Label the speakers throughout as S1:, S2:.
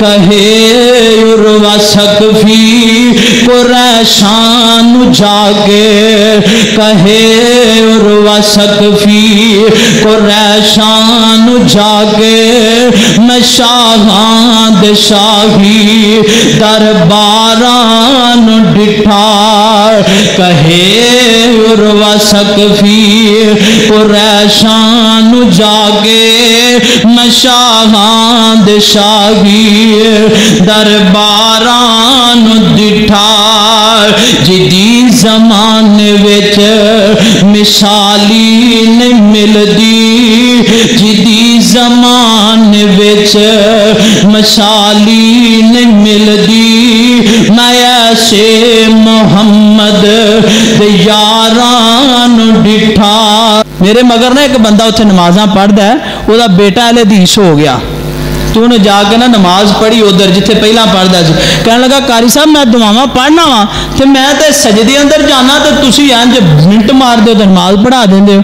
S1: کہے عروہ ثقفی قریشان جاگے کہے عروہ ثقفی قریشان جاگے میں شاہاں دے شاہی درباران ڈٹھا کہے عروہ ثقفی قریشان جاگے میں شاہاں دے شاہی درباران ڈٹھا جدی زمانے وچ مثالی نہیں ملدی جدی زمانے وچ مثالی نہیں ملدی میں ایسے محمد دے یاران ڈٹھا میرے مگر نے ایک بندہ اتنے نمازاں پڑھدا ہے وہ دا بیٹا اہل حدیث ہو گیا تو انہیں جا کے نا نماز پڑھی ادھر جتنے پہلا پڑھتا سی کہنے لگا قاری صاحب میں دعاواں پڑھنا وا تو میں تے سجدے اندر جانا تو تسی انج منٹ مار دے تو نماز پڑھا دیندے ہو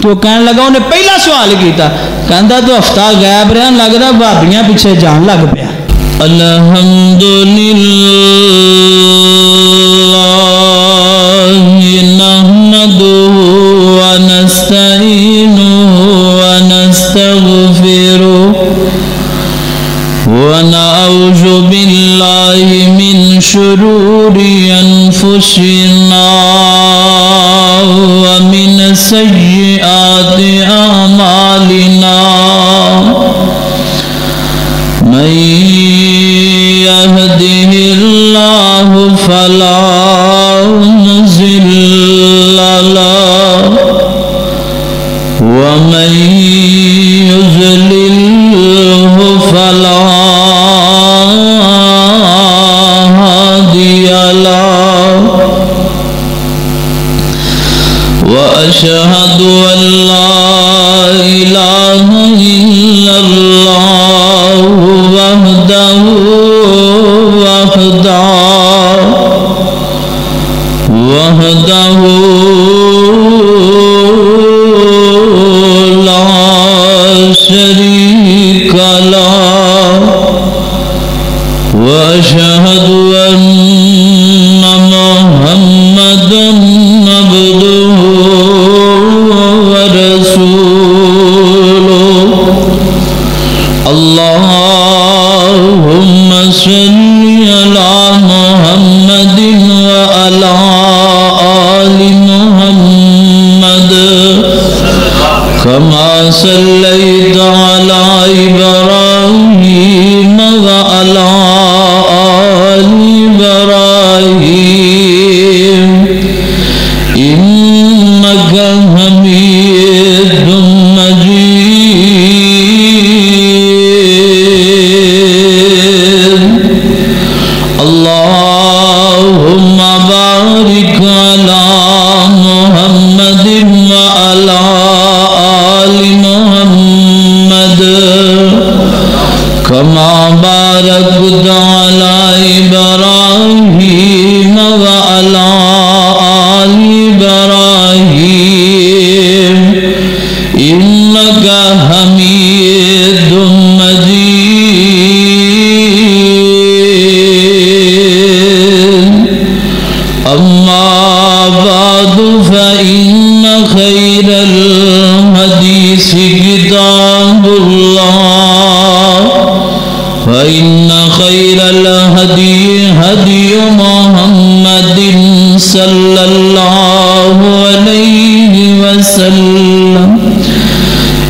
S1: تو کہنے لگا انہیں پہلا سوال کیتا کہندا تو ہفتہ غائب رہن لگدا بھابیاں پیچھے جان لگ پیا الحمدللہ نحمدہ ونستعینہ ونستغفرہ ونعوذ باللہ من شرور انفسنا ومن سیئات اعمالنا من يهده الله فلا مضل له ومن يضلله فلا هادي له وأشهد أن لا إله إلا الله وحده لا شريك له وأشهد أن محمدا عبده ورسوله اللهم صل على محمد وعلى آل محمد كما صليت على إبراهيم وعلى آل إبراهيم إنك حميد مجيد اللهم بارك على محمد وعلى آل محمد كما باركت على إبراهيم وعلى آل إبراهيم إنك حميد مجيد أما بعد فإن خير الحديث كتاب الله فإن خير الهدي هدي محمد صلى الله عليه وسلم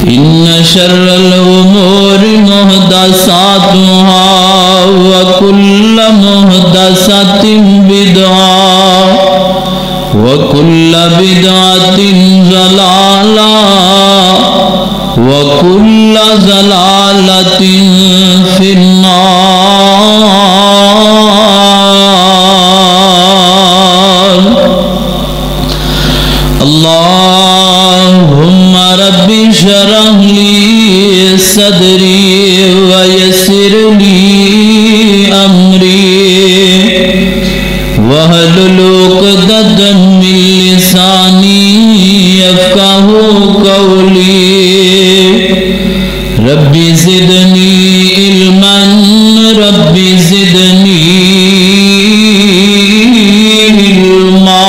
S1: إن شر الأمور محدثاتها وكل محدثة بدعة وكل بدعة ضلالة وكل ضلالة في النار اللهم رب اشرح لي صدري ويسر لي أمري واحلل عقدة من لساني يفقهوا قولي رب زدني علما رب زدنی علما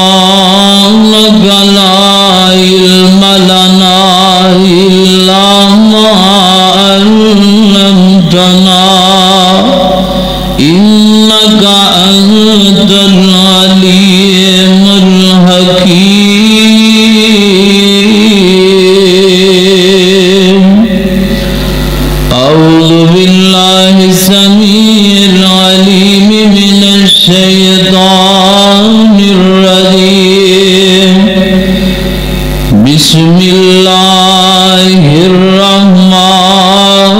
S1: سبحانک لا علم لنا الا ما علمتنا انک انت العلیم الحکیم اعوذ باللہ السمیع العلیم من الشیطان الرجیم بسم اللہ الرحمن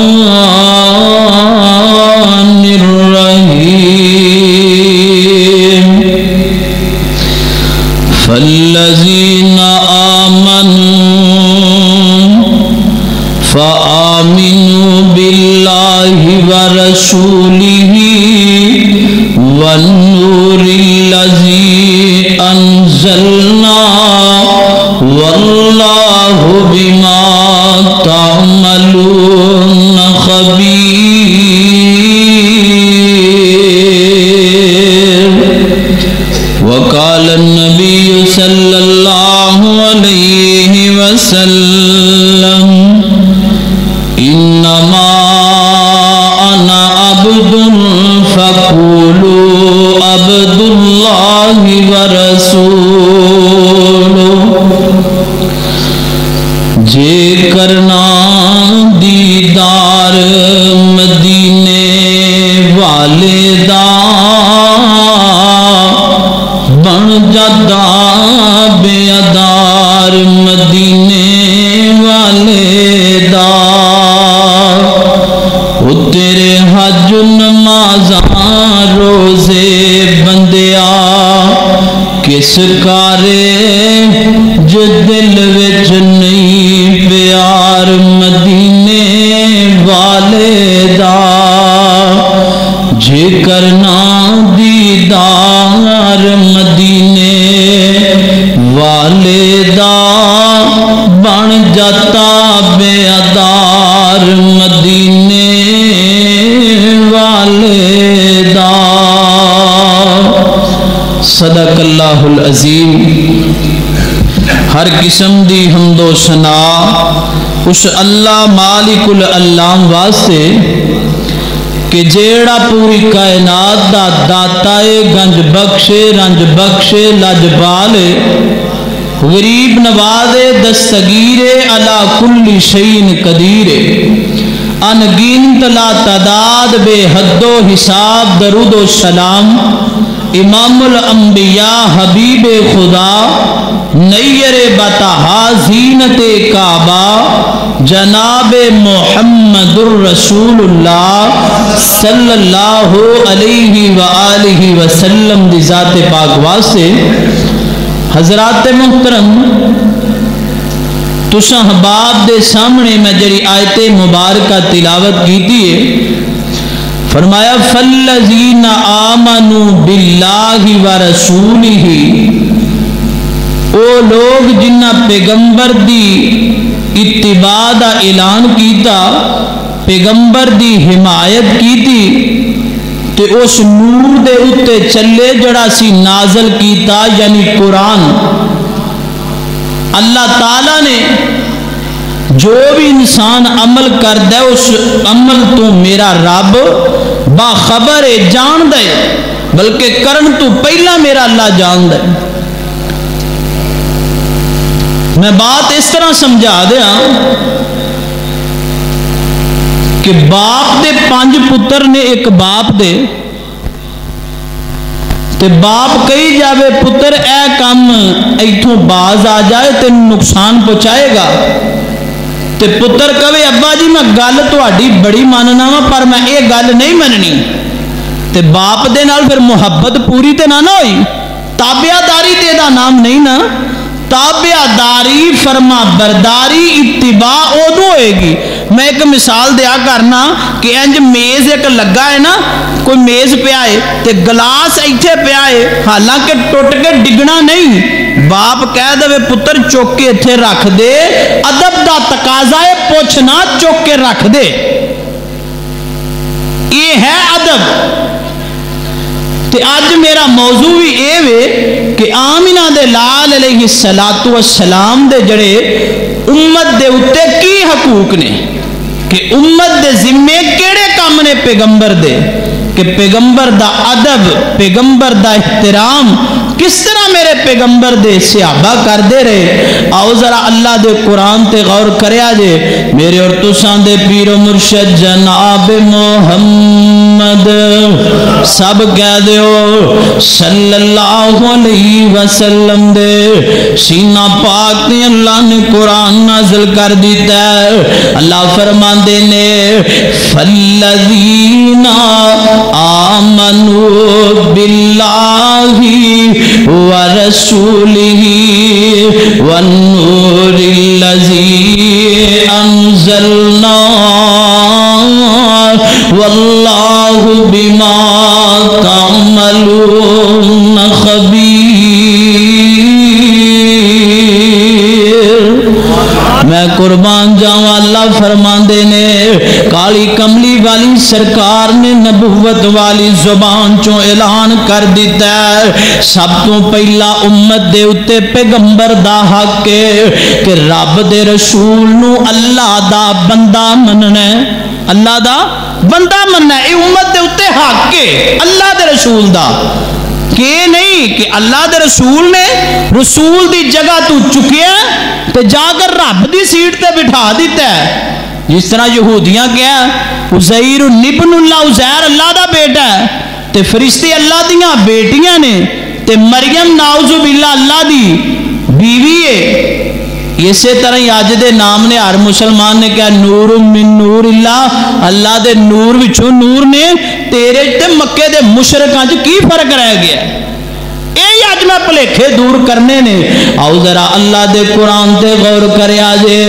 S1: الرحیم فالذین آمنوا فآمنوا باللہ ورسولہ والنور الذی انزلنا واللہ بما تعملون خبیر وقال النبی صلی اللہ علیہ وسلم انما انا عبد فقولوا عبد اللہ ورسولہ جے کرنا دیدار مدینے والے دا بن جاتا بیادار مدینے والے دا وہ تیرے حج نمازاں روزے بندیا کس کارے جو دل وچ نہیں پیار مدینے والے دا جے کرنا دیدار مدینے والے دا بن جاتا بیادار مدینے والے دا صدق اللہ العظیم ہر قسم دی حمد و ثنا اس اللہ مالک العلام واسطے کہ جیڑا پوری کائنات دا داتائے گنج بخشے رنج بخشے لجبالے غریب نوازے دستگیرے علا کل شیء قدیرے انگنت لا تعداد بے حد و حساب درود و سلام امام الانبیاء حبیب خدا نیر بطہا زینت کعبہ جناب محمد الرسول اللہ صلی اللہ علیہ وآلہ وسلم دی ذات پاک واسطے حضرات محترم تساں احباب دے سامنے میں جڑی آیت مبارکہ تلاوت کی دیئے فرمایا فالذین آمنوا باللہ ورسولہ او لوگ جنہ پیغمبر دی اتباع دا اعلان کیتا پیغمبر دی حمایت کیتی تے اس نور دے اتے چلے جڑا سی نازل کیتا یعنی قرآن اللہ تعالیٰ نے جو بھی انسان عمل کر دے اس عمل تو میرا رب باخبر ہے جان دے بلکہ کرن تو پہلا میرا اللہ جان دے میں بات اس طرح سمجھا دیا کہ باپ دے 5 پتر نے ایک باپ دے تے باپ کہی جاوے پتر اے کام ایتھوں باز آ جائے تے نقصان پہنچائے گا تے پتر کہے ابا جی میں گل تہاڈی بڑی ماننا وا پر میں یہ گل نہیں مننی تے باپ دے نال پھر محبت پوری تے نہ ہوئی تابعداری تے دا نام نہیں نا تابعداری فرما برداری اتباع ادو ہوئے گی میں ایک مثال دیا کرنا کہ انج میز ایک لگا ہے نا, کوئی میز پیا ہے تے گلاس ایتھے پیا ہے, حالانکہ ٹوٹ کے ڈگنا نہیں, باپ کہہ دے پتر چوک کے ایتھے رکھ دے, ادب دا تقاضا ہے پوچھنا چوک کے رکھ دے, یہ ہے ادب. تے اج میرا موضوع بھی اے وے کہ آمینہ دے لال علیہ السلام دے جڑے امت دے اتے کی حقوق نے, کہ امت دے ذمے کیڑے کام نے پیغمبر دے, کہ پیغمبر دا ادب, پیغمبر دا احترام کس طرح میرے پیغمبر دے صحابہ کر دے رہے. آؤ ذرا اللہ دے قرآن تے غور کریا جے. میرے اور تسان دے پیر و مرشد جناب محمد سب کہہ دیو صلی اللہ علیہ وسلم دے سینہ پاک نے اللہ نے قرآن نازل کر دیتا ہے. اللہ فرماندے نے فالذین آمنوا باللہ ورسولہ والنور الذی انزلنا واللہ بما تعملون خبیر. میں قربان جاواں, اللہ فرماندے نے کالی کملی والی سرکار نے نبوت والی زبان چوں اعلان کر دیتا ہے, سب تو پہلا امت دے اتے پیغمبر دا حق ہے کہ رب دے رسول نو اللہ دا بندہ مننا ہے, اللہ دا بندہ مننا ہے. یہ امت دے اتے حق ہے اللہ دے رسول دا, کہ نہیں کہ اللہ دے رسول نے رسول دی جگہ تو چکیا تے جا کر رب دی سیٹ تے بٹھا دیتا ہے. جس طرح یہودیاں کیا عزیر ابن اللہ, عزیر اللہ دا بیٹا ہے, تے فرشتے اللہ دیاں بیٹیاں نے, تے مریم نعوذ باللہ اللہ دی بیوی ہے. اسی طرح ہی آج دے نام نے ہر مسلمان نے کہا نور من نور اللہ, اللہ دے نور وچوں نور نے. تیرے تے مکے دے مشرکاں چ کی فرق رہ گیا؟ اے اج میں بھلیکھے دور کرنے نے. آؤ ذرا اللہ دے قرآن تے غور کریا جے.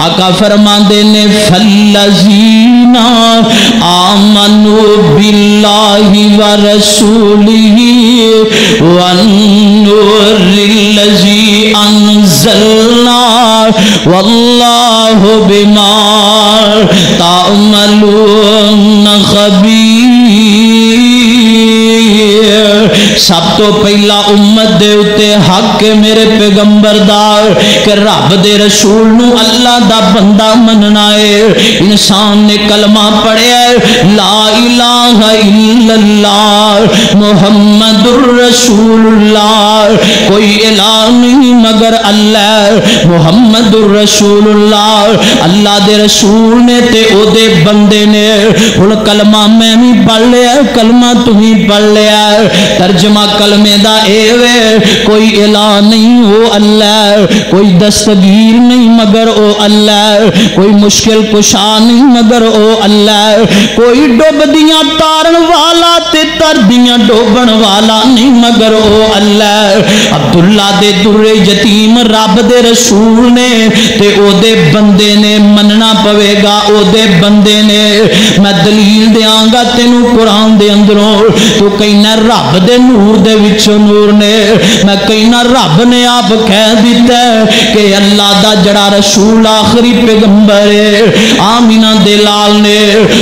S1: آقا فرماندے نے فالذین آمنوا باللہ ورسولہ والنور الذی انزلنا واللہ بما تعملون خبیر. سب تو پہلا امت دے اتے حق میرے پیغمبر دا کہ رب دے رسول نو اللہ دا بندہ مننا ہے. انسان نے کلمہ پڑھیا ہے لا الہ الا اللہ محمد الرسول اللہ, کوئی الہ نہیں مگر اللہ, محمد الرسول اللہ, اللہ دے رسول نے تے او دے بندے نے. ہن کلمہ میں بھی پڑھ لیا, کلمہ تمہیں پڑھ لیا, ترجمہ کلمے دا اے وے کوئی الہ نہیں وہ اللہ, کوئی دستگیر نہیں مگر او اللہ, کوئی مشکل کشا نہیں مگر او اللہ, کوئی ڈوب دیاں تارن والا تے تر دیاں ڈوبن والا نہیں مگر او اللہ. عبداللہ دے در یتیم رب دے رسول نے تے او دے بندے نے مننا پوے گا, او دے بندے نے. میں دلیل دیاں گا تینوں قرآن دے اندروں, تو کہنا رب دے نور دے وچوں نور نے, میں کہنا رب نے آپ کہہ دیتا ہے کہ اللہ دا جڑا رسول آخری پیغمبر ہے آمینہ دے لال نے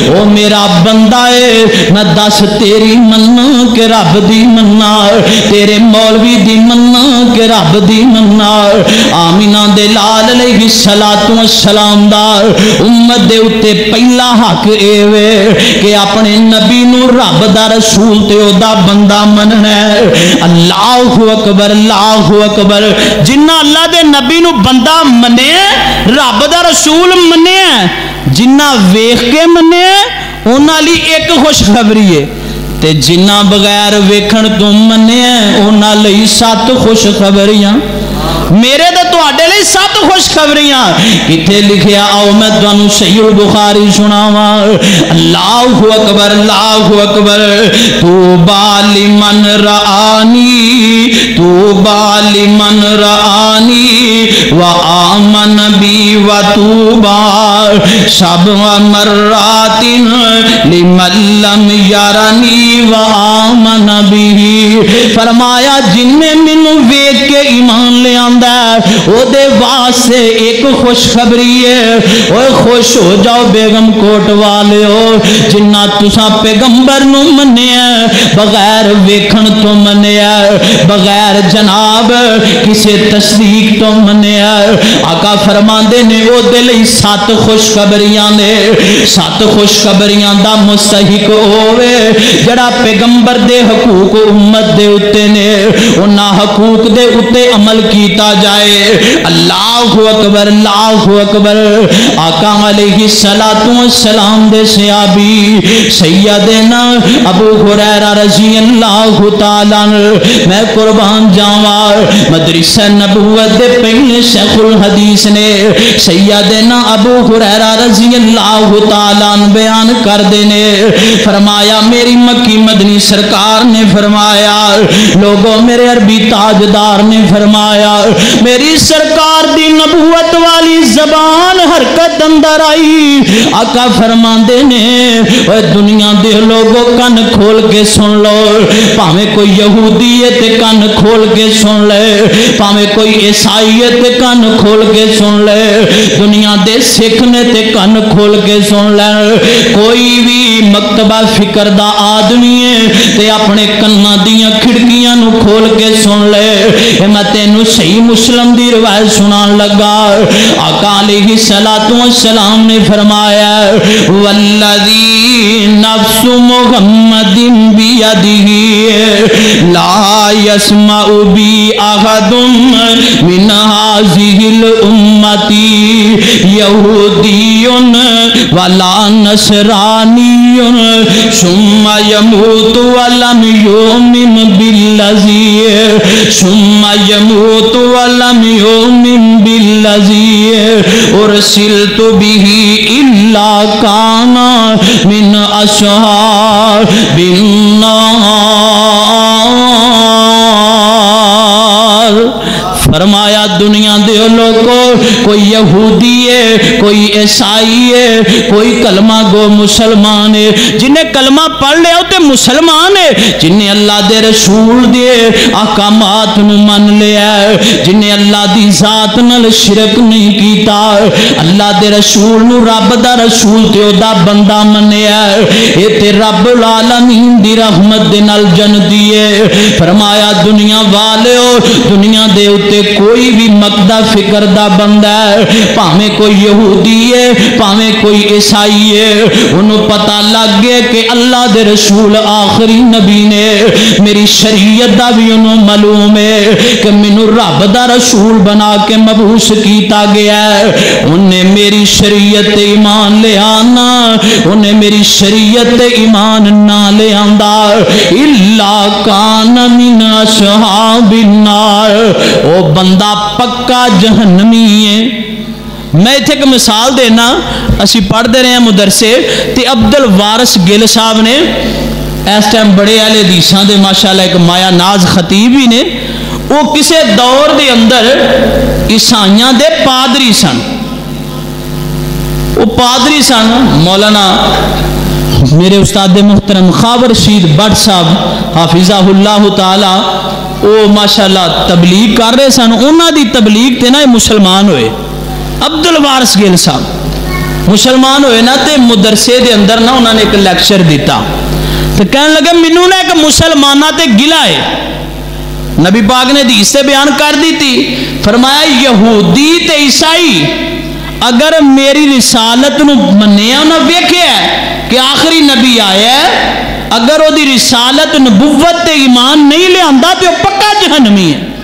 S1: او میرا بندہ ہے. میں دس تیری مننا کہ رب دی مننا, تیرے مولوی دی مننا کہ رب دی مننا. آمینہ دے لال علیہ السلام دا امت دے اتے پہلا حق اے وے کہ اپنے نبی نو رب دا رسول تے او دا بندہ مننا ہے. اللہ اکبر, اللہ اکبر. جنہ اللہ دے نبی نو بندہ منے, رب دا رسول منے, جنہ ویکھ کے منے انہاں لئی ایک خوشخبری ہے, تے جنہ بغیر ویکھن تو منے انہاں لئی 7 خوشخبریاں. میرے تے تواڈے لئی 7 خوشخبریاں کتے لکھیا آؤ میں تانوں صحیح البخاری سناواں اللہ اکبر اللہ اکبر توبا لمن رآنی توبا لمن رآنی وآمن بی وتوبا سبع مرات لمن لم یرنی وآمن بی فرمایا جن نے مینوں ویکھ کے ایمان لے آندا او دے واسطے ایک خوشخبری ہے اوے خوش ہو جاؤ بیگم کوٹ والےو جنہ تساں پیغمبر نو منیا بغیر ویکھن تو منیا بغیر جناب کسے تصدیق تو منیا آقا فرماندے نے او دے لئی 7 خوشخبریاں نے 7 خوشخبریاں دا مستحق ہوئے جڑا پیغمبر دے حقوق امت دے اتے نے انہاں حقوق دے اتے عمل کیتا جائے اللہ اکبر اللہ اکبر آقا علیہ السلام دے صحابی سیدنا ابو ہریرہ رضی اللہ تعالیٰ میں قربان جاواں مدرسہ نبوت دے پہلے شیخ الحدیث نے سیدنا ابو ہریرہ رضی اللہ تعالیٰ بیان کر دینے فرمایا میری مکی مدنی سرکار نے فرمایا لوگوں میرے عربی تاجدار نے فرمایا میری سرکار دی نبوت والی زبان حرکت اندر آئی آقا فرماندے نے اے دنیا دے لوگوں کن کھول کے سن لو پاویں کوئی یہودی ہے تے کن کھول کے سن لے پاویں کوئی عیسائی ہے تے کن کھول کے سن لے دنیا دے سکھ نے تے کن کھول کے سن لے کوئی بھی مکتبہ فکر دا آدمی ہے تے اپنے کناں دیاں کھڑکیاں نو کھول کے سن لے اے میں تینوں صحیح مسلم دی روایت سنان لگا آقا علیہ السلام نے فرمایا والذی نفس محمد بیدہ لا یسمع بی احد من هذه الامت یہودی ولا نصرانی ثم يموت ولم يؤمن بالذی ثم يموت ولم يؤمن بالذی ارسلت به الا كان من اصحاب النار فرمایا دنیا دے لوگوں کوئی یہودی ہے کوئی عیسائی ہے کوئی کلمہ گو مسلمان ہے جنہیں کلمہ پڑھ لیا تے مسلمان ہے جنہیں اللہ دے رسول دے احکامات نو من لیا جنہیں اللہ دی ذات نال شرک نہیں کیتا اللہ دے رسول نو رب دا رسول تے او دا بندہ منیا اے تے رب العالمین دی رحمت دے نال جن دیے فرمایا دنیا والےو دنیا دے اتے کوئی بھی مقدہ فکر دا بندہ ہے پاویں کوئی یہودی ہے پاویں کوئی عیسائی ہے انہوں پتہ لگ گئے کہ اللہ دے رسول آخری نبی نے میری شریعت دا بھی انہوں معلوم ہے کہ منو رب دا رسول بنا کے مبعوث کیتا گیا ہے انہیں میری شریعت ایمان لے آنا انہیں میری شریعت ایمان نہ لے آندہ اللہ کان من اصحاب النار او بندہ پکا جہنمی ہے میں اتھے ایک مثال دینا اسی پڑھ دے رہے ہیں مدرسے تے عبدالوارث گل صاحب نے اس ٹائم بڑے اہل حدیثاں دے ماشاءاللہ ایک مایا ناز خطیب ہی نے وہ کسے دور دے اندر عیسائیاں دے پادری سن وہ پادری سن مولانا میرے استاد محترم خاور رشید بٹ صاحب حافظہ اللہ تعالی وہ ماشاءاللہ تبلیغ کر رہے سن انہاں دی تبلیغ تے نا مسلمان ہوئے عبدالوارث گل صاحب مسلمان ہوئے نا تے مدرسے دے اندر نا انہوں نے ایک لیکچر دیتا تو کہنے لگے منوں نے ایک مسلمانہ تے گلا ہے نبی پاک نے حدیث سے بیان کر دی تھی فرمایا یہودی تے عیسائی اگر میری رسالت نو منیا نہ ویکھیا کہ آخری نبی آیا ہے اگر وہ دی رسالت نبوت تے ایمان نہیں لے آندا تے وہ پکا جہنمی ہے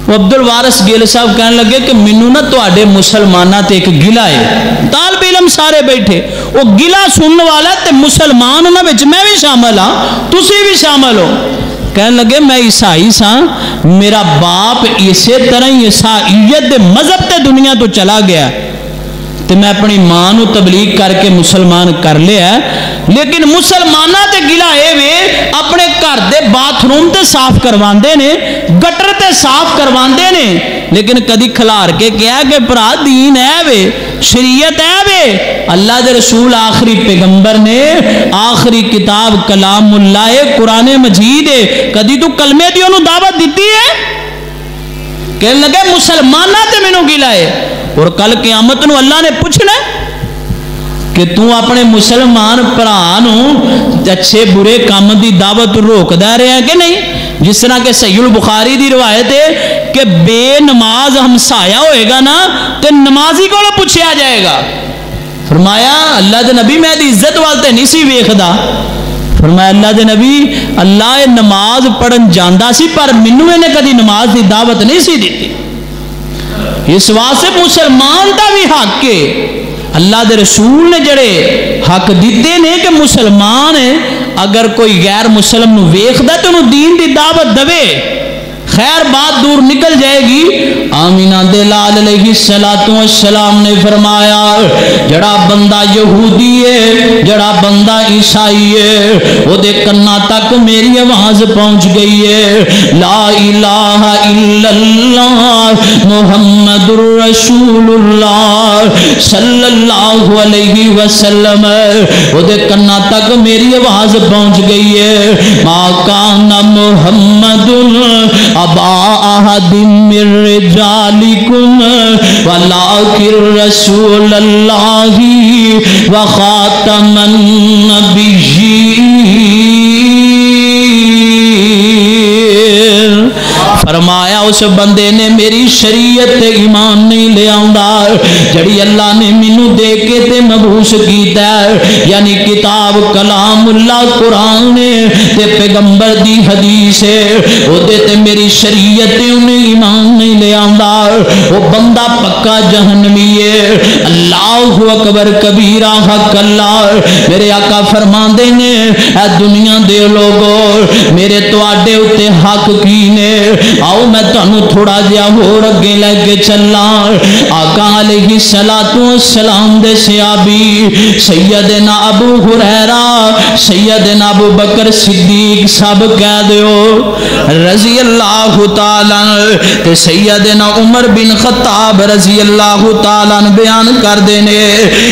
S1: وہ عبدالوارث گیل صاحب کہنے لگے کہ منو نہ تواڈے مسلمانہ تے ایک گلا ہے طالب علم سارے بیٹھے وہ گلا سننے والا تے مسلمان نہ وچ میں بھی شامل ہاں تسی بھی شامل ہو کہنے لگے میں عیسائی سا، میرا باپ اسی طرح ہی عیسائیت دے مذہب تے دنیا تو چلا گیا تے میں اپنی ماں نو تبلیغ کر کے مسلمان کر لیا، لیکن مسلمانہ تے گلا اے وے اپنے گھر دے باتھ روم تے صاف کرواندے نے، گٹر تے صاف کرواندے نے، لیکن کدی کھلار کے کہا کہ بھرا دین ہے وے، شریعت ہے وے۔ اللہ دے رسول آخری پیغمبر نے، آخری کتاب کلام اللہ ہے، قرآن مجید ہے، کدی تو کلمے دی انہوں دعوت دیتی ہے؟ کہنے لگے مسلمانہ تے مینوں گلا ہے، اور کل قیامت نو اللہ نے پوچھنا کہ تو اپنے مسلمان پرانو اچھے برے کام دی دعوت روک دا رہے ہیں کہ نہیں؟ جس طرح کہ صحیح البخاری دی روایت ہے کہ بے نماز ہمسایا ہوئے گا نا تو نمازی کو پوچھا جائے گا۔ فرمایا اللہ دے نبی میں دی عزت والتے نہیں سی ویکھدا، فرمایا اللہ دے نبی اللہ نماز پڑھن جاندا سی پر مینوں نے کدی نماز دی دعوت نہیں سی دیتی۔ اس واسطے مسلمان دا بھی حق ہے، اللہ دے رسول نے جڑے حق دیتے نے کہ مسلمان ہے اگر کوئی غیر مسلم نو ویکھدا تے انہوں دین دی دعوت دوے، خیر بات دور نکل جائے گی۔ آمینہ دے لال علیہ السلام نے فرمایا جڑا بندہ یہودی ہے، جڑا بندہ عیسائی ہے، وہ دے کنا تک میری آواز پہنچ گئی ہے، لا الہ الا اللہ محمد الرسول اللہ صلی اللہ علیہ وسلم، وہ دے کنا تک میری آواز پہنچ گئی ہے۔ ما کان محمد ابا احد من رجالکم ولکن رسول اللہ وخاتم النبیین۔ فرمایا اس بندے نے میری شریعت تے ایمان نہیں لے آندا جڑی اللہ نے مینوں دے کے تے مبعوث کیتا ہے، یعنی کتاب کلام اللہ قرآن تے پیغمبر دی حدیث ہے، او دے تے میری شریعت تے انہیں ایمان نہیں لے آندا، وہ بندہ پکا جہنمی ہے۔ اللہ اکبر کبیرہ، حق اللہ۔ میرے آقا فرماندے نے اے دنیا دے لوگو میرے تواڈے اتے حق کی نے، آؤ میں تانوں تھوڑا جہا ہور اگے لے کے چلا۔ آقا علیہ السلام دے صحابی سیدنا ابو ہریرہ، سیدنا ابو بکر صدیق سب کہہ دیو رضی اللہ تعالیٰ، تے سیدنا عمر بن خطاب رضی اللہ تعالیٰ بیان کر دینے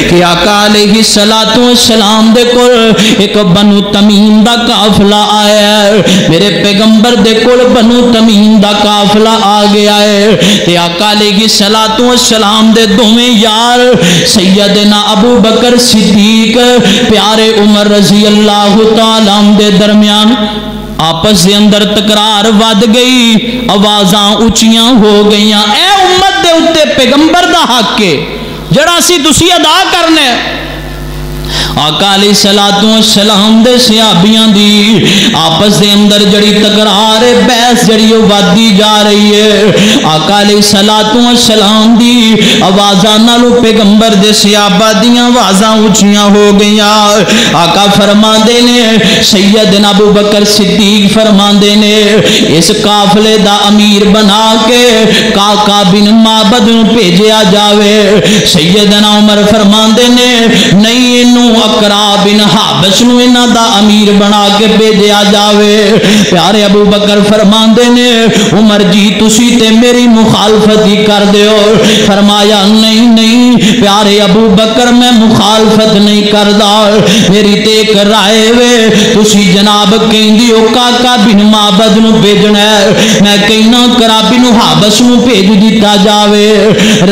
S1: کہ آقا علیہ السلام دے کول ایک بنو تمیم دا قافلہ آیا ہے، میرے پیغمبر دے کول بنو تمیم دا قافلہ آ گیا ہے، تے آقا علیہ السلام دے دوویں یار سیدنا ابو بکر صدیق پیارے عمر رضی اللہ تعالیٰ دے درمیان آپس دے اندر تکرار ود گئی، آوازاں اونچیاں ہو گئیاں۔ اے امت دے اتے پیغمبر دا حق ہے جڑا سی تسی ادا کرنے۔ آقا علیہ السلام دے صحابیاں دی آپس دے اندر جڑی تکرار بحث جڑی ودی جا رہی ہے، آقا علیہ السلام دی آوازاں نالو پیغمبر دے صحابہ دیاں آوازاں اونچیاں ہو گئیاں۔ آقا فرماندے نے، سیدنا ابو بکر صدیق فرماندے نے اس قافلے دا امیر بنا کے کاکا بن معبد نو بھیجیا جاوے۔ سیدنا عمر فرماندے نے نہیں انہوں اقرا بن حابس نو انہاں دا امیر بنا کے بھیجیا جاوے۔ پیارے ابو بکر فرماندے نے عمر جی تسی تے میری مخالفت ہی کر دیو۔ فرمایا نہیں نہیں پیارے ابو بکر میں مخالفت نہیں کردا، میری تے ایک رائے وے، تسی جناب کہندیو کاکا بن معبد نو بھیجنا ہے، میں کہنا کرا بن حابس نو بھیج دیتا جاوے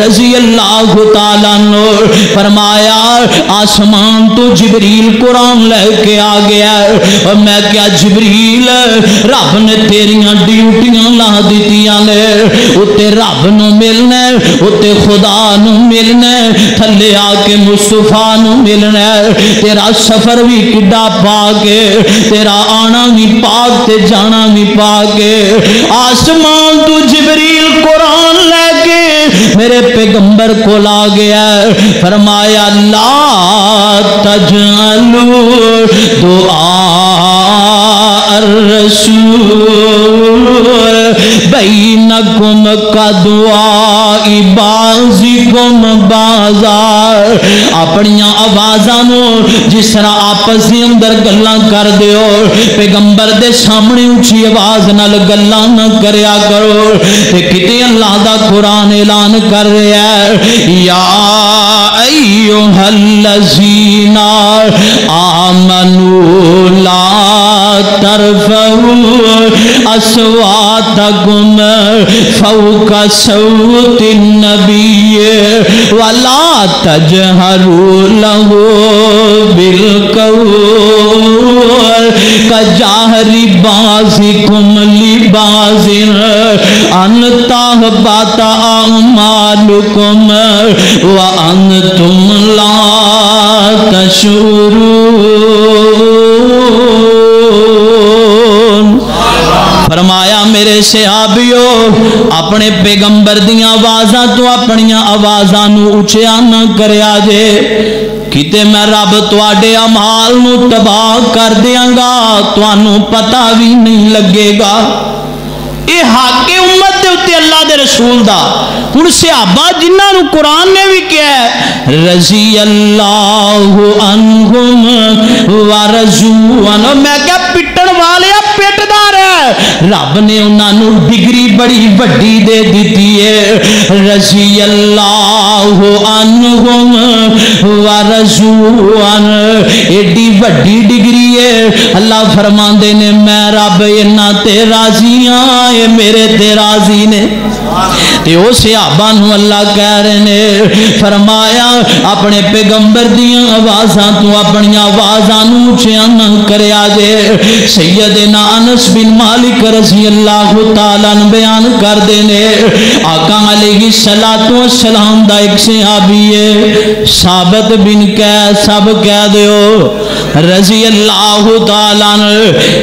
S1: رضی اللہ تعالیٰ عنہ۔ فرمایا آسمان تو جبریل قرآن لے کے آ گیا ہے، اور میں کیا جبریل رب نے تیریاں ڈیوٹیاں لا دیتیاں نے، اتے رب نو ملنا ہے، اتے خدا نو ملنا ہے، تھلے آ کے مصطفیٰ نو ملنا ہے، تیرا سفر بھی کڈا پاک ہے، تیرا آنا بھی پاک تے جانا بھی پاک ہے۔ آسمان تو جبریل قرآن لے کے میرے پیغمبر کو لا گیا. فرمایا لا تجعلوا دعاء الرسول بینکم کدعاء بعضکم بعضا. اپنی آوازاں جس طرح آپس دے اندر گلاں کر دیو پیغمبر دے سامنے اونچی آواز نال گلاں نہ کریا کرو. تے کتے اللہ دا قرآن اعلان کر رہا ہے یا ایھا الذین آمنوا لا ترفعوا اصواتکم فوق صوت النبی ولا تجہروا لہ بالقول کجہر بعضکم لبعض ان تحبط اعمالکم وانتم لا تشعرون. فرمایا میرے صحابیو اپنے پیغمبر دیاں آوازاں تو اپنی آوازاں نو اچیا نہ کریا جے کتے میں رب تواڈے اعمال نو تباہ کر دیاں گا تانوں پتہ بھی نہیں لگے گا. یہ حق امت دے اتے اللہ دے رسول دا. ہن صحابہ جنہاں نو قرآن نے بھی کہا ہے رضی اللہ عنہم ورضوا عنہ. میں کہا پٹن والے پٹدار ہے رب نے انہاں نو ڈگری بڑی وڈی دے دیتی ہے. رضی اللہ عنہم ورضوا عنہ ایڈی وڈی ڈگری ہے. اللہ فرماندے نے میں رب انہاں تے راضی ہاں اے میرے تے راضی نے. تے او صحابہ نو اللہ کہہ رہے نے فرمایا اپنے پیغمبر دیاں آوازاں تو اپنی آوازاں نو اونچیاں نہ کریا جے. سیدنا انس بن مالک رضی اللہ تعالیٰ عنہ بیان کر دینے آقا علیہ السلام دا ایک صحابی ہے ثابت بن قیس سب کہہ دیو رضی اللہ تعالیٰ عنہ.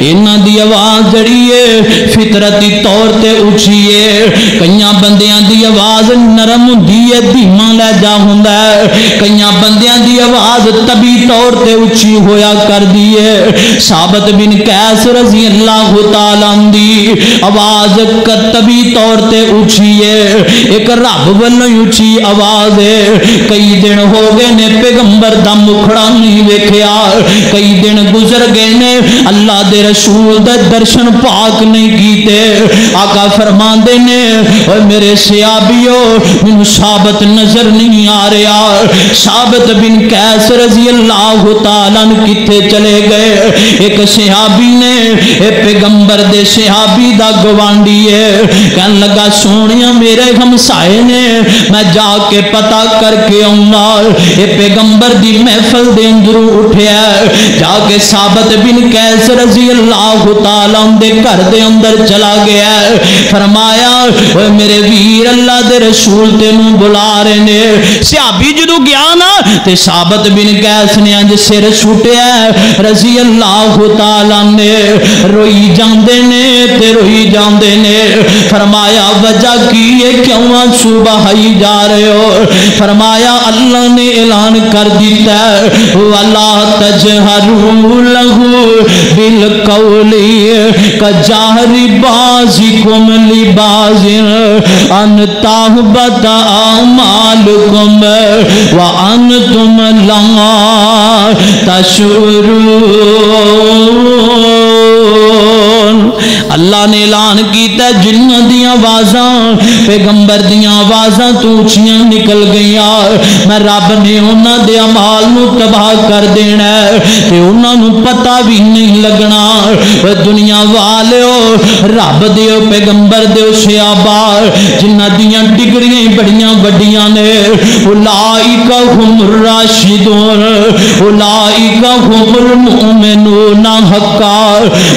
S1: انہاں دی آواز جڑی ہے فطرتی طور تے اونچی ہے. کئیاں بندیاں دی آواز نرم ہوندی ہے دھیما لہجہ ہوندا ہے. کئیاں بندیاں دی آواز طبی طور تے اونچی ہویا کر دی ہے. ثابت بن قیس رضی اللہ تعالیٰ عنہ دی آواز طبی طور تے اونچی ہے. ایک رب والوں اونچی آواز ہے. کئی دن ہو گئے نے پیغمبر دا مکھڑا نہیں ویکھیا. کئی دن گزر گئے نے اللہ دے رسول دے درشن پاک نہیں کیتے. آقا فرماندے نے اور میرے صحابیو من ثابت نظر نہیں آ رہا. ثابت بن قیس رضی اللہ تعالیٰ عنہ کتے چلے گئے. ایک صحابی نے پیغمبر دے صحابی دا گوانڈی ہے کہنے لگا سونیا میرے ہمسائے نے میں جا کے پتہ کر کے آؤں. یہ پیغمبر دی محفل دے اندروں اٹھیا جا کے ثابت بن قیس رضی اللہ تعالیٰ عنہ دے گھر دے اندر چلا گیا. فرمایا اوے میرے ویر اللہ دے رسول تینوں بلا رہے نے. صحابی جدو گیا نا تے ثابت بن قیس نے انج سر سٹیا رضی اللہ تعالیٰ نے روئی جاندے نے تے روئی جاندے نے. فرمایا وجہ کی ہے کیوں آنسو بہائی جا رہے ہو؟ فرمایا اللہ نے اعلان کر دیتا وَلَا تَجْهَرُوا لَهُ بِالْقَوْلِ كَجَهْرِ بَعْضِكُمْ لِبَعْضٍ أَنْ تَحْبَطَ أَعْمَالُكُمْ وَأَنْتُمْ لَا تَشْعُرُونَ. اللہ نے اعلان کیتا جنہ دیاں آوازاں پیغمبر دیاں آوازاں تو اونچیاں نکل گئیاں میں رب نے انہاں دے اعمال نو تباہ کر دینا تے انہاں نو پتہ بھی نہیں لگنا. دنیا والیو رب دیو پیغمبر دیو صحابہ جنہ دیاں ڈگریاں بڑیاں وڈیاں نے اولئک هم الراشدون اولئک هم المؤمنون حقا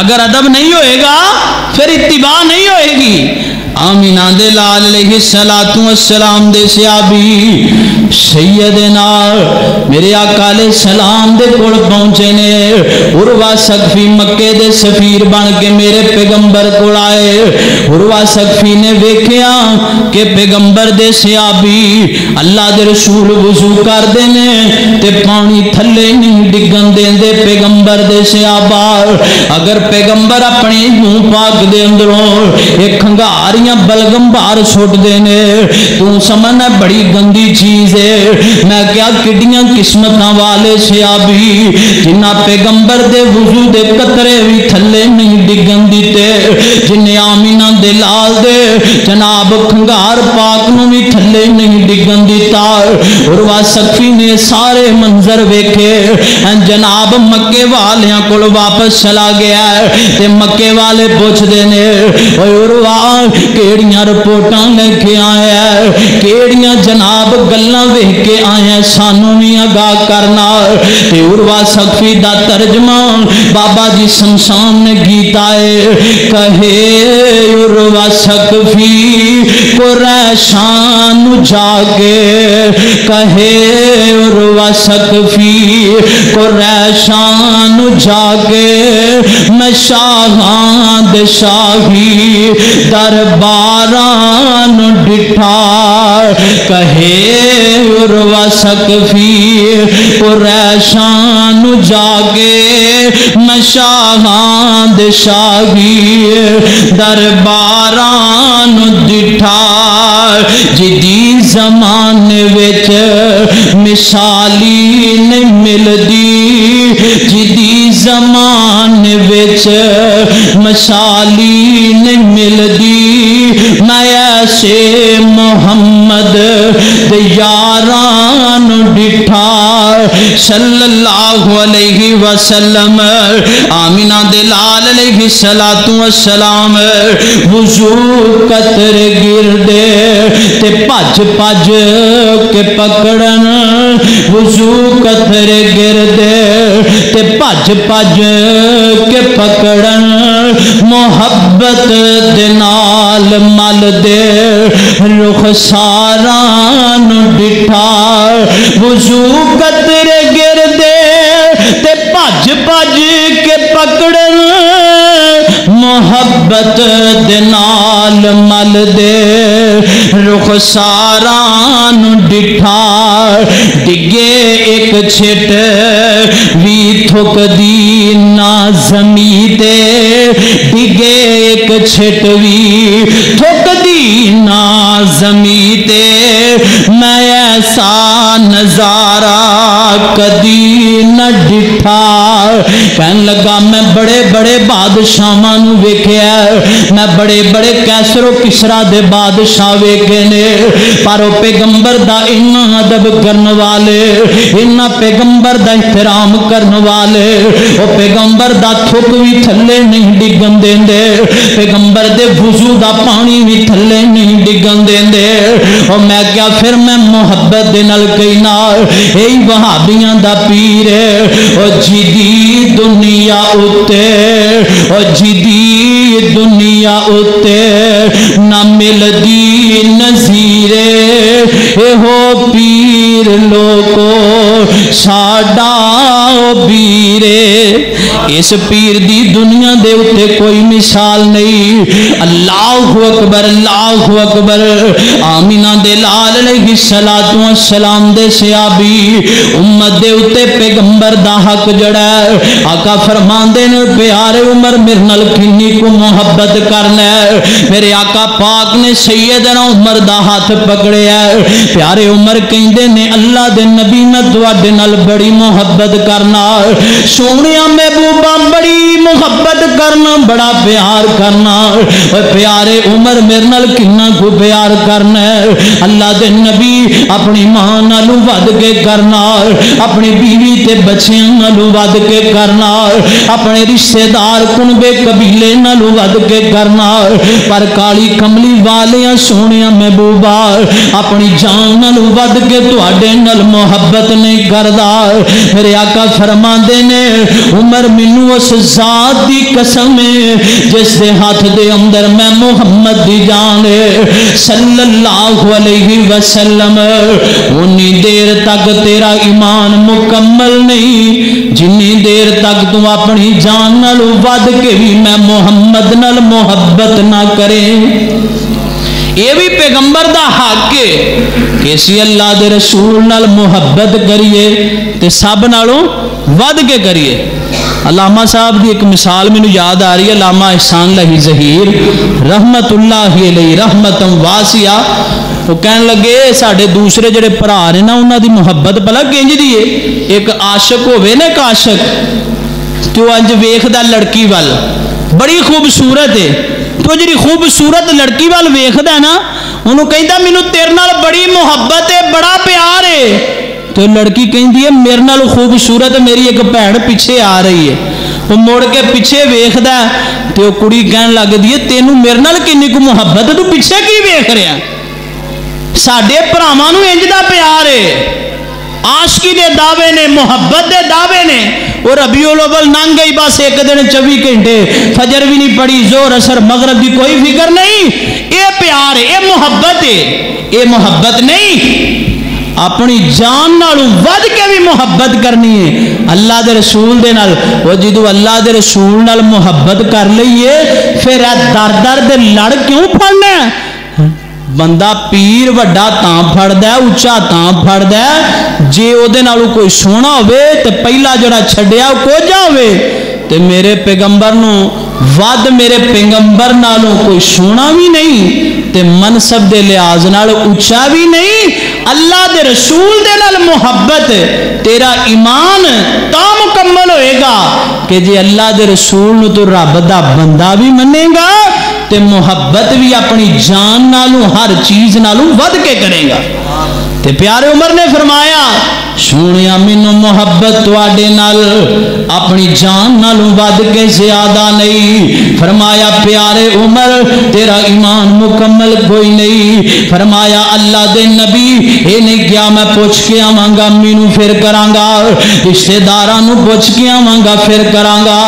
S1: اگر ادب نہیں ہوئے گا پھر اتباع نہیں ہوئے گی۔ آمینہ دے لال علیہ السلام دے صحابی سیدنا میرے آقا علیہ السلام دے کول پہنچے نے۔ عروہ ثقفی مکے دے سفیر بن کے میرے پیغمبر کول آئے۔ عروہ ثقفی نے ویکھیا کہ پیغمبر دے صحابی اللہ دے رسول وضو کر دینے تے پانی تھلے نہیں ڈگن دے دے پیغمبر دے صحابہ۔ اگر پیغمبر اپنی منہ پاک دے اندروں ایک کھنگاریاں بلگم بار سوٹ دینے تو سمجھنا بڑی گندی چیز ہے۔ میں کیا کڈیاں قسمتاں والے صحابی جنہ پیغمبر دے وضو دے قطرے بھی تھلے نہیں ڈگن دیتے، جنہیں آمینہ دے لال دے جناب کھنگار پاک نو بھی تھلے نہیں ڈگن دیتا۔ عروہ ثقفی نے سارے منظر ویکھے، جناب مکے والیاں کول واپس چلا گیا تے مکے والے پوچھ دینے اوے عروہ کیڑیاں رپورٹاں لے کے آیا ہے، کیڑیاں جناب گلاں ویکھ کے آیا ہے، سانوں بھی آگاہ کرنا۔ تے عروہ ثقفی دا ترجمہ بابا جی شمشان نے گیت آئے کہے عروہ ثقفی قریشان جاگے، کہے عروہ ثقفی قریشان جاگے، میں شاہاں دے شاہی درباران ڈٹھا، کہے عروہ ثقفی قریشان جاگے، میں شاہاں دے شاہی درباران ڈٹھا۔ جدی زمانے وچ مثالی نہیں ملدی، جدی زمانے وچ مثالی نہیں ملدی، میں ایسے محمد دے یاران ڈٹھا صلی اللہ علیہ وسلم۔ آمینہ دے لال علیہ السلام وضو قطر گردے تے پج پج کے پکڑن، وضو قطر گردے تے پج پج کے پکڑن، محبت دے نال مل دے رخساران ڈٹھا، وضو قطر گردے تے پج پج کے پکڑن، محبت دے نال مل دے رخساران ڈٹھا۔ ڈگے ایک چھٹ وی تھک دی نہ زمین تے، ڈگے ایک چھٹ وی تھک دی نہ زمین تے، میں ایسا نظارہ کدی نہ ڈٹھا۔ کہنے لگا میں بڑے بڑے بادشاہاں نو ویکھیا، میں بڑے بڑے کیسر و کسرا دے بادشاہ ویکھے نے، پر او پیغمبر دا اتنا ادب کرن والے، اتنا پیغمبر دا احترام کرن والے، او پیغمبر دا تھک بھی تھلے نہیں ڈگن دیندے، پیغمبر دے وضو دا پانی بھی تھلے نہیں ڈگن دیندے۔ او میں کیا پھر میں محبت دے نال کہنا اے وہابیاں دا پیر ہے، او جدی دنیا اتے، او جدی دنیا اتے نہ ملدی نظیرے، اے ہو پیر لوگو ساڈا بیرے۔ اس پیر دی دنیا دے اتے کوئی مثال نہیں۔ اللہ اکبر اللہ اکبر۔ آمینہ دے لال علیہ السلام دے صحابی امت دے اتے پیغمبر دا حق جڑا ہے، آقا فرماندے نے پیارے عمر میرے نال کنی کو محبت کرنا ہے۔ میرے آقا پاک نے سیدنا عمر دا ہاتھ پکڑیا ہے، پیارے عمر کہندے نے اللہ دے نبی میں تواڈے نال بڑی محبت کرنا، سونیا محبوبہ بڑی محبت کرنا، بڑا پیار کرنا۔ پیارے عمر میرے نال کنا کو پیار کرنا ہے، اللہ دے نبی اپنی ماں نالو ود کے کرنا، اپنی بیوی تے بچیاں نالو ود کے کرنا، اپنے رشتہ دار کنبے قبیلے نالو ود کے کرنا، پر کالی کملی والیاں سونیا محبوبہ اپنی جان نالو ود کے تواڈے نال محبت نہیں کردا۔ میرے آقا فرماندے نے عمر مینوں اس ذات ذات دی قسم ہے جس دے ہاتھ دے اندر میں محمد دی جان صلی اللہ علیہ وسلم انی دیر تک تیرا ایمان مکمل نہیں جنی دیر تک تو اپنی جان نال ود کے بھی میں محمد نال محبت نہ کرے یہ بھی پیغمبر دا حق ہے کہ اسی اللہ دے رسول نال محبت کریے تے سب نالوں ود کے کریے علامہ صاحب دی ایک مثال مینوں یاد آ رہی ہے علامہ احسان اللہ ظہیر رحمت اللہ علیہ رحمتم واسعہ وہ کہنے لگے ساڈے دوسرے جڑے بھرا نے نا انہاں دی محبت بھلا کنج دی ہے ایک عاشق ہوے نا ایک عاشق تو انج ویکھدا لڑکی وال بڑی خوبصورت ہے تو جڑی خوبصورت لڑکی وال ویکھدا ہے نا انہوں کہندا مینوں تیرے نال بڑی محبت ہے بڑا پیار ہے تو لڑکی کہندی ہے میرے نال خوبصورت میری ایک بہن پیچھے آ رہی ہے وہ مڑ کے پیچھے ویکھدا ہے تے او کڑی کہن لگدی ہے تینوں میرے نال کنی کو محبت تو پیچھے کی ویکھ رہا ساڈے بھراواں نوں انج دا پیار ہے عاشقی دے دعوے نے محبت دے دعوے نے وہ ربیع الاول لنگ گئی بس ایک دن 24 گھنٹے فجر بھی نہیں پڑی زور اثر مغرب کی کوئی فکر نہیں یہ پیار ہے یہ محبت ہے یہ محبت نہیں اپنی جان نالوں ود کے بھی محبت کرنی ہے اللہ دے رسول دے نال وہ جدو اللہ دے رسول نال محبت کر لئیے پھر در در دے لڑ کیوں پھڑنا ہے بندہ پیر وڈا تاں پھڑدا ہے اونچا تاں پھڑدا ہے جے او دے نالوں کوئی سونا ہوے تے پہلا جڑا چھڈیا کوجا ہوے تے میرے پیغمبر نو ود میرے پیغمبر نالوں کوئی سونا بھی نہیں تے منصب دے لحاظ نال اونچا بھی نہیں اللہ دے رسول دے نال محبت تیرا ایمان تا مکمل ہوئے گا کہ جے اللہ دے رسول نو تو رب دا بندہ بھی منے گا تے محبت بھی اپنی جان نالوں ہر چیز نالوں ود کے کرے گا تے پیارے عمر نے فرمایا سونیا مینوں محبت تواڈے نال اپنی جان نالوں ود کے زیادہ نہیں فرمایا پیارے عمر تیرا ایمان مکمل کوئی نہیں فرمایا اللہ دے نبی اے نہیں کیا میں پوچھ کے آواں گا مینوں پھر کراں گا رشتہ داراں نوں پوچھ کے آواں گا پھر کراں گا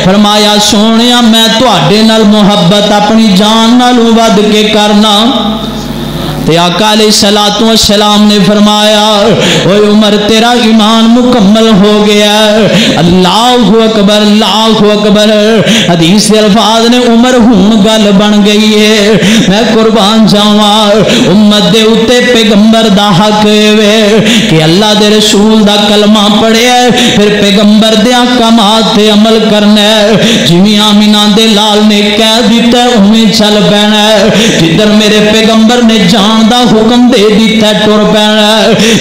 S1: فرمایا سونیا میں تواڈے نال محبت اپنی جان نالوں ود کے کرنا تے آقا علیہ الصلوۃ والسلام نے فرمایا اوے عمر تیرا ایمان مکمل ہو گیا اللہ اکبر حدیث کے الفاظ نے عمر ہون گل بن گئی ہے میں قربان جاواں امت دے اوتے پیغمبر دا حق ہے کہ اللہ دے رسول دا کلمہ پڑھیا پھر پیغمبر دے احکامات تے عمل کرنا ہے جویں آمینہ دے لال نے کہہ دتا اوویں چل پینا جدھر میرے پیغمبر نے جان دا حکم دے دیتا ٹر پینا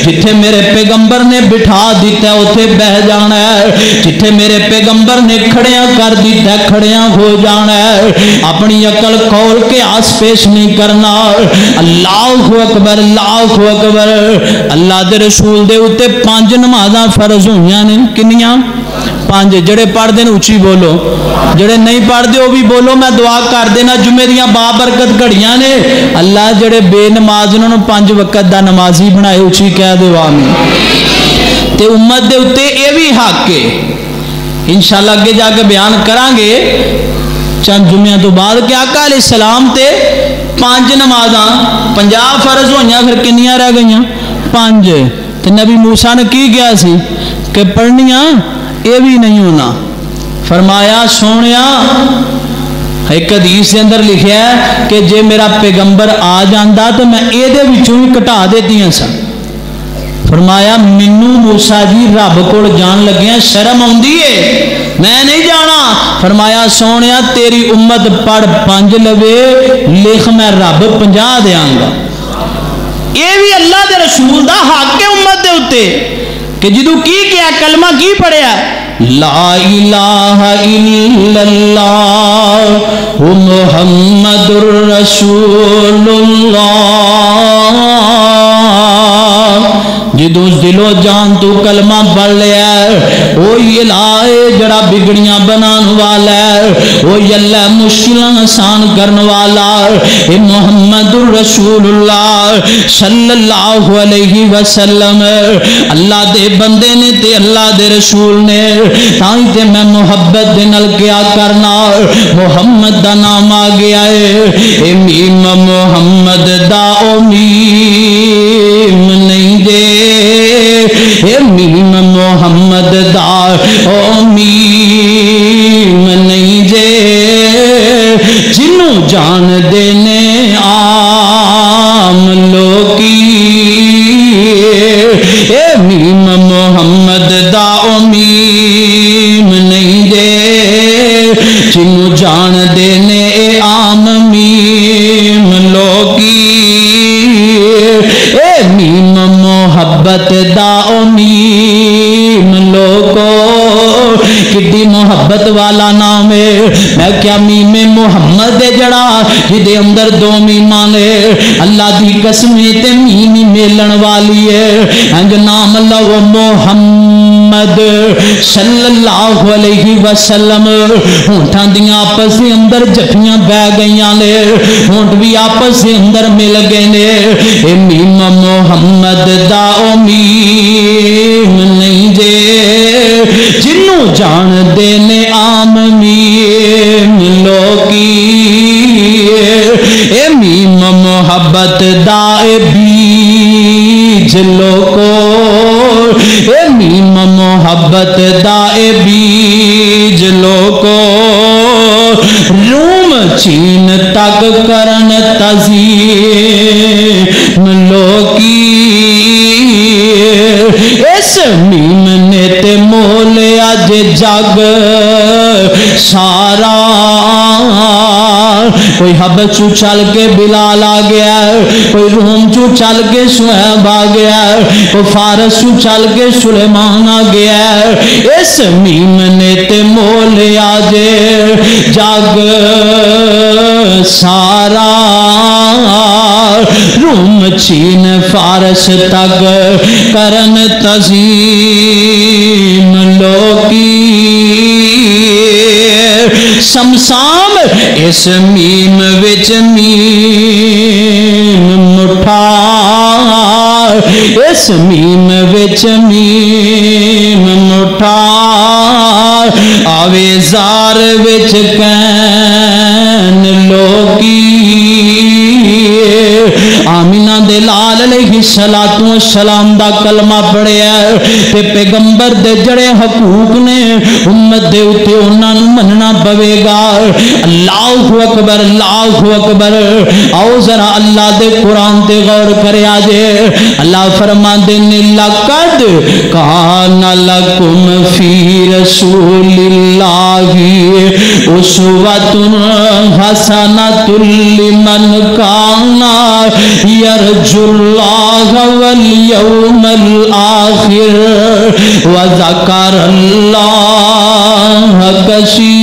S1: جتھے میرے پیغمبر نے بٹھا دیتا اوتھے بہ جانا جتھے میرے پیغمبر نے کھڑیاں کر دیتا کھڑیاں ہو جانا اپنی عقل کھول کے آس پیش نہیں کرنا اللہ اکبر اللہ دے رسول دے اوتے 5 نمازاں فرض ہوئیاں نے کنیاں 5 جڑے پڑھ دے اچھی بولو جڑے نہیں پڑھ دے وہ بھی بولو میں دعا کر دینا جمعے دیاں بابرکت گھڑیاں نے اللہ جڑے بے نماز انہوں نے 5 وقت دا نمازی بنائے اچھی کہہ دے آمین تے امت دے اتے اے بھی حق ہے انشاءاللہ اگے جا کے بیان کران گے چند جمعہ تو بعد کہ آقا علیہ السلام تے 5 نمازاں 50 فرض ہوئیاں پھر کنیاں رہ گئیاں 5 تے نبی موسیٰ نے کی گیا سی کہ پڑھنیاں یہ بھی نہیں ہونا فرمایا سونیا ایک حدیث کے اندر لکھیا ہے کہ جے میرا پیغمبر آ جاندا تو میں اے دے وچوں ہی کٹا دیتی ہیں سا فرمایا منو موسیٰ جی رب کول جان لگیاں شرم آندی ہے میں نہیں جانا فرمایا سونیا تیری امت پڑھ 5 لوے لکھ میں رب 50 دیاں گا یہ بھی اللہ دے رسول دا حق ہے امت دے اتے کہ جدو کی کیا کلمہ کی پڑھیا لا الہ الا اللہ محمد الرسول اللہ جدو دل و جان تو کلمہ پڑھ لیا وہی الہ جڑا بگڑیاں بنان والا ہے، وہ اللہ مشکلاں آسان کرن والا اے محمد رسول اللہ صلی اللہ علیہ وسلم۔ اللہ دے بندے نے تے اللہ دے رسول نے، تاں تے میں محبت دے نال کیا کرنا، محمد دا نام آ گیا ہے، اے میم محمد دا او میم نہیں دے، اے میم محمد دا او میم نہیں دے، جنوں جان دینے عام لوگی، اے میم محمد دا او میم نہیں دے، جنوں جان دینے عام میم لوگی، اے میم محبت دا او میم لوگو، کدی محبت والا نام ہے۔ میں کیا میم محمد جڑا جدے اندر دو میمان ہے، اللہ دی قسمیں تے میمی میلن والی ہے، انج نام اللہ و محمد صلی اللہ علیہ وسلم، ہونٹاں دیاں آپس دے اندر جفیاں بہ گئیاں نے، ہونٹ بھی آپس دے اندر مل گئے نے، اے میم محمد دا او میم نہیں دے، جنوں جان دینے عام میم لوگی، اے میم محبت دا اے بیج لوگو، اے میم محبت دا اے بیج لوگو، روم چین تک کرن تزیم لوگی، اس میم نے تے مولیا جے جگ سارا، کوئی حبشو چل کے بلال آ گیا، کوئی روم چو چل کے شعیب آ گیا، کوئی فارس چو چل کے سلیمان آ گیا، اس میم نے تے مولیا جے جگ سارا، روم چین فارس تک کرن تزیم لوگی، سمسام اس میم وچ میم مٹھا، اس میم وچ میم مٹھا، آوے زار وچ کین لوگی، آمینہ دے لال علیہ السلام دا کلمہ پڑھیا تے پیغمبر دے جڑے حقوق نے امت دے اتے انہاں نوں مننا پوے گا۔ اللہ اکبر، اللہ اکبر۔ آؤ ذرا اللہ دے قرآن تے غور کرے آجے۔ اللہ فرماندے نے لقد کان لکم فی رسول اللہ اسوۃ حسنۃ لمن کان یرجو اللہ والیوم الآخر وذکر اللہ کثیرا۔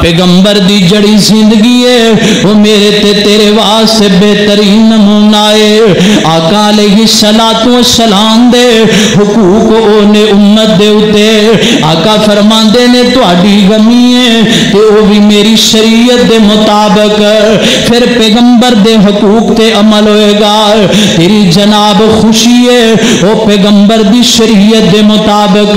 S1: پیغمبر دی جڑی زندگی ہے وہ میرے تے تیرے واسطے بہترین نمونہ ہے۔ آقا علیہ السلام دے حقوق اونے امت دے اتے آقا فرماندے نے تہاڈی غمی ہے تے وہ بھی میری شریعت دے مطابق، پھر پیغمبر دے حقوق تے عمل ہوئے گا۔ تیری جناب خوشی ہے وہ پیغمبر دی شریعت دے مطابق۔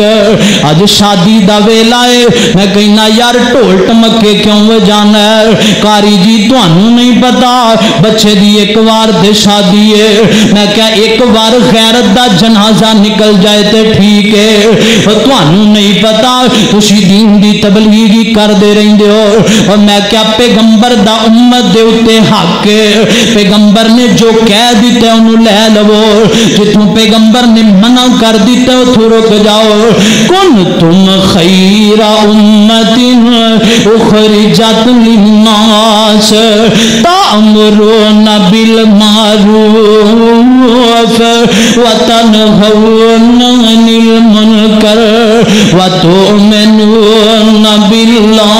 S1: آج شادی دا ویلا ہے، میں کہنا یار ٹول ٹمکے کیوں جانا ہے؟ کاری جی تانوں نہیں پتا بچے دی ایک وار دے شادی ہے، میں کیا ایک بار غیرت دا جنازہ نکل جائے تے ٹھیک ہے، تانوں نہیں پتا تسی دین دی تبلیغی کر دے رہندے ہو، اور میں کیا پیغمبر دا امت دے اتے حق ہے، پیغمبر نے جو کہہ دیتا ہے انہوں لے لو، جتوں پیغمبر نے منع کر دیتا ہے اتھوں رک جاؤ۔ کنتم خیر امت اخرجت للناس تأمرون بالمعروف وتنهون عن المنکر وتؤمنون باللہ۔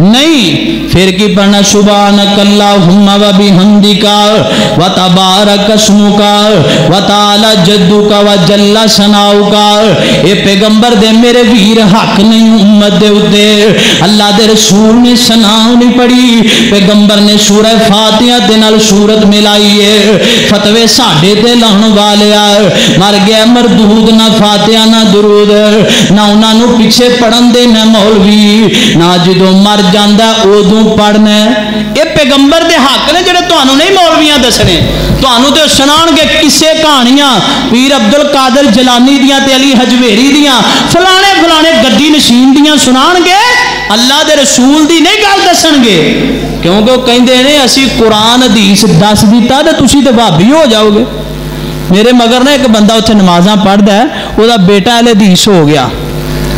S1: نہیں پھر کی پڑھنا سبحانک اللہم و بحمدک و تبارک اسمک و تعالی جدک و جل ثناؤک. اے پیغمبر دے میرے ویر حق نہیں امت دے اتے. اللہ دے رسول نے ثنا نہیں پڑھی, پیغمبر نے سورہ فاتحہ دے نال سورت ملائی ہے. فتوے ساڈے تے لاؤن والے مر گیا مردود, نہ فاتحہ نہ درود, نہ انہاں نو پیچھے پڑھن دے نہ مولوی, نہ جدوں مر جاندا اودوں پڑھنا. اے پیغمبر دے حق نے جڑے تانوں نہیں مولویاں دسنے, تانوں تے سنان گے کسے کہانیاں پیر عبد القادر جیلانی دیاں تے علی حجویری دیاں فلانے فلانے گدی نشین دیاں سنان گے, اللہ دے رسول دی نہیں گل دسن گے. کیونکہ وہ کہندے نے اسی قرآن حدیث دس دیتا تے تسی تے بھابی ہو جاؤ گے. میرے مگر نے ایک بندہ اتنے نمازاں پڑھدا ہے, وہ دا بیٹا اہل حدیث ہو گیا,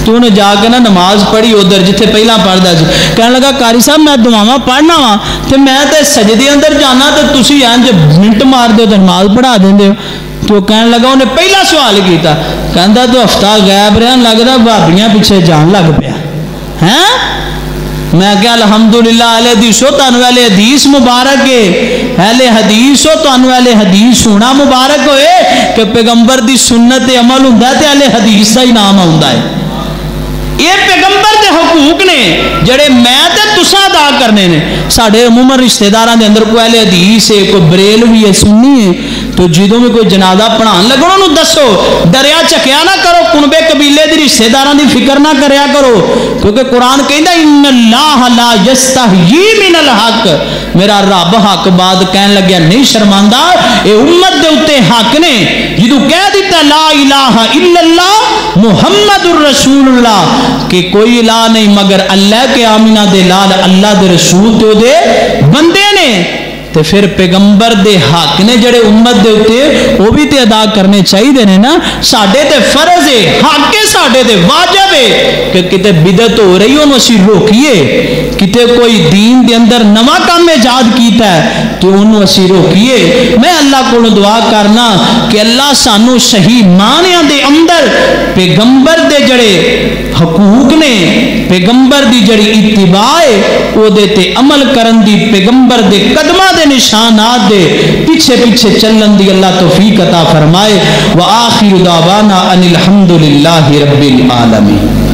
S1: تو انہیں جا کے نا نماز پڑھی ادھر جتھے پہلا پڑھدا سی. کہنے لگا قاری صاحب میں دعاواں پڑھنا وا تے میں تے سجدے اندر جانا تے تسی انج منٹ مار دے تے نماز پڑھا دیندے ہو. تو کہنے لگا انہیں پہلا سوال کیتا, کہندا تو ہفتہ غائب رہن لگدا بھابیاں پیچھے جان لگ پیا ہیں. میں کہ الحمدللہ اہل حدیث ہو تانوں اہل حدیث مبارک ہے, اہل حدیث ہو تانوں اہل حدیث ہونا مبارک ہوئے کہ پیغمبر دی سنت عمل ہوندا ہے تے اہل حدیث دا ہی نام آوندا ہے. یہ پیغمبر دے حقوق نے جڑے میں تے تساں ادا کرنے نے. ساڈے عموماً رشتہ داراں دے اندر کوئی اہل حدیث ہے, کوئی بریلوی ہے, سنی ہے, تو جدوں بھی کوئی جنازہ پڑھان لگو انہوں دسو, ڈریا چکیا نہ کرو, کنبے قبیلے دی رشتہ داراں دی فکر نہ کریا کرو, کیونکہ قرآن کہندا ان اللہ لا یستحیی من الحق, میرا رب حق بات کہن لگیا نہیں شرماندہ. اے امت دے اوتے حق نے جدوں کہہ دیتا لا الہ الا اللہ محمد الرسول اللہ, کہ کوئی الہ نہیں مگر اللہ کے آمینہ دے لال اللہ دے رسول تے دے بندے نے, تے پھر پیغمبر دے حق نے جڑے امت دے اتے وہ بھی تے ادا کرنے چاہیے نے نا. ساڈے تے فرض ہے, حق ہے ساڈے تے, واجب ہے کہ کتے بدعت ہو رہی انہوں اسی روکیے, کتے کوئی دین دے اندر نواں کام ایجاد کیتا ہے تو انہوں اسی روکیے. میں اللہ کو دعا کرنا کہ اللہ سانو صحیح معنیاں دے اندر پیغمبر دے جڑے حقوق نے, پیغمبر دی جڑی اتباع ہے او دے تے عمل کرن دی, پیغمبر دے قدمہ دے نشانات دے پیچھے پیچھے چلن دی اللہ توفیق عطا فرمائے. وآخر دعوانا ان الحمدللہ رب العالمین.